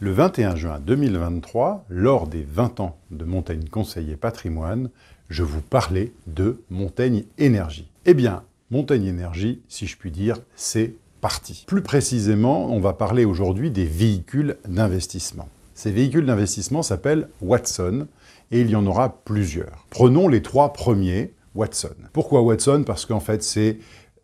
Le 21 juin 2023, lors des 20 ans de Montaigne Conseiller Patrimoine, je vous parlais de Montaigne Énergie. Eh bien, Montaigne Énergie, si je puis dire, c'est parti. Plus précisément, on va parler aujourd'hui des véhicules d'investissement. Ces véhicules d'investissement s'appellent Watson et il y en aura plusieurs. Prenons les 3 premiers, Watson. Pourquoi Watson? Parce qu'en fait, c'est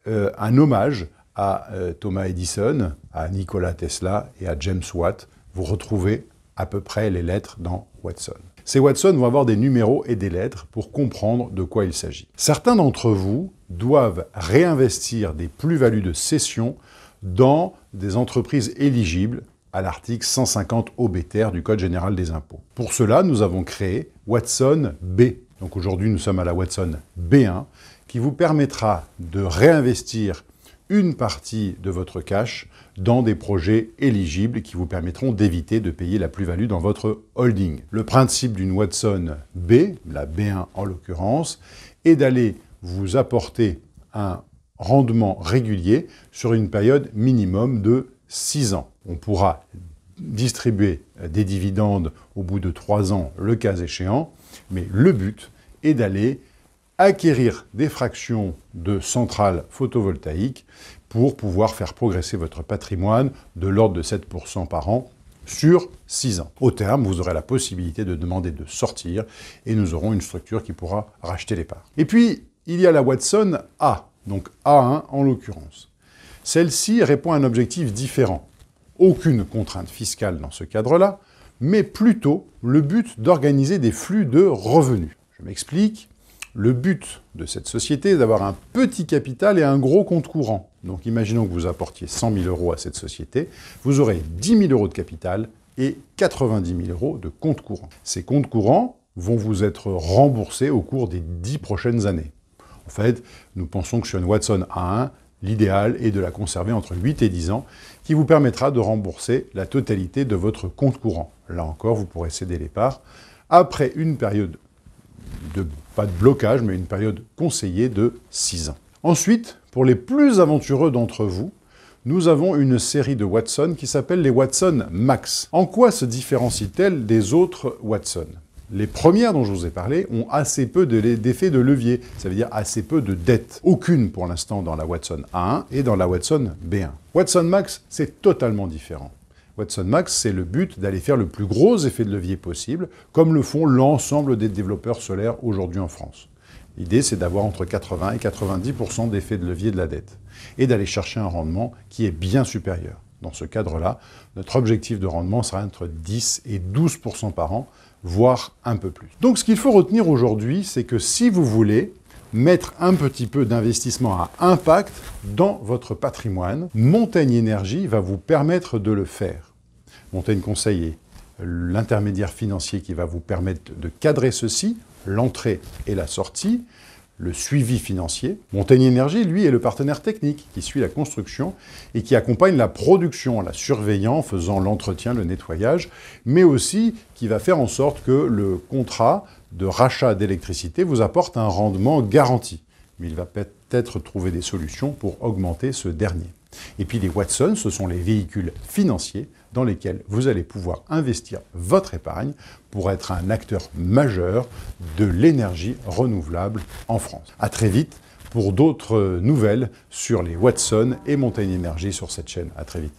un hommage à Thomas Edison, à Nikola Tesla et à James Watt. Vous retrouvez à peu près les lettres dans Watson. Ces Watson vont avoir des numéros et des lettres pour comprendre de quoi il s'agit. Certains d'entre vous doivent réinvestir des plus-values de cession dans des entreprises éligibles à l'article 150 obter du Code général des impôts. Pour cela, nous avons créé Watson B. Donc aujourd'hui, nous sommes à la Watson B1, qui vous permettra de réinvestir une partie de votre cash dans des projets éligibles qui vous permettront d'éviter de payer la plus-value dans votre holding. Le principe d'une Watson B, la B1 en l'occurrence, est d'aller vous apporter un rendement régulier sur une période minimum de 6 ans. On pourra distribuer des dividendes au bout de 3 ans, le cas échéant, mais le but est d'aller acquérir des fractions de centrales photovoltaïques pour pouvoir faire progresser votre patrimoine de l'ordre de 7% par an sur 6 ans. Au terme, vous aurez la possibilité de demander de sortir et nous aurons une structure qui pourra racheter les parts. Et puis, il y a la Watson A, donc A1 en l'occurrence. Celle-ci répond à un objectif différent. Aucune contrainte fiscale dans ce cadre-là, mais plutôt le but d'organiser des flux de revenus. Je m'explique. Le but de cette société est d'avoir un petit capital et un gros compte courant. Donc imaginons que vous apportiez 100 000 euros à cette société, vous aurez 10 000 euros de capital et 90 000 euros de compte courant. Ces comptes courants vont vous être remboursés au cours des 10 prochaines années. En fait, nous pensons que sur une Watson A1, l'idéal est de la conserver entre 8 et 10 ans, qui vous permettra de rembourser la totalité de votre compte courant. Là encore, vous pourrez céder les parts après une période pas de blocage, mais une période conseillée de 6 ans. Ensuite, pour les plus aventureux d'entre vous, nous avons une série de Watson qui s'appelle les Watson Max. En quoi se différencient-elles des autres Watson? Les premières dont je vous ai parlé ont assez peu d'effet de levier, ça veut dire assez peu de dettes. Aucune pour l'instant dans la Watson A1 et dans la Watson B1. Watson Max, c'est totalement différent. Watson Max, c'est le but d'aller faire le plus gros effet de levier possible, comme le font l'ensemble des développeurs solaires aujourd'hui en France. L'idée, c'est d'avoir entre 80 et 90% d'effet de levier de la dette, et d'aller chercher un rendement qui est bien supérieur. Dans ce cadre-là, notre objectif de rendement sera entre 10 et 12% par an, voire un peu plus. Donc ce qu'il faut retenir aujourd'hui, c'est que si vous voulez mettre un petit peu d'investissement à impact dans votre patrimoine, Montaigne Énergie va vous permettre de le faire. Montaigne Conseil est l'intermédiaire financier qui va vous permettre de cadrer ceci, l'entrée et la sortie, le suivi financier. Montaigne Énergie, lui, est le partenaire technique qui suit la construction et qui accompagne la production en la surveillant, en faisant l'entretien, le nettoyage, mais aussi qui va faire en sorte que le contrat de rachat d'électricité vous apporte un rendement garanti. Mais il va peut-être trouver des solutions pour augmenter ce dernier. Et puis les Watson, ce sont les véhicules financiers dans lesquels vous allez pouvoir investir votre épargne pour être un acteur majeur de l'énergie renouvelable en France. À très vite pour d'autres nouvelles sur les Watson et Montaigne Énergie sur cette chaîne. À très vite.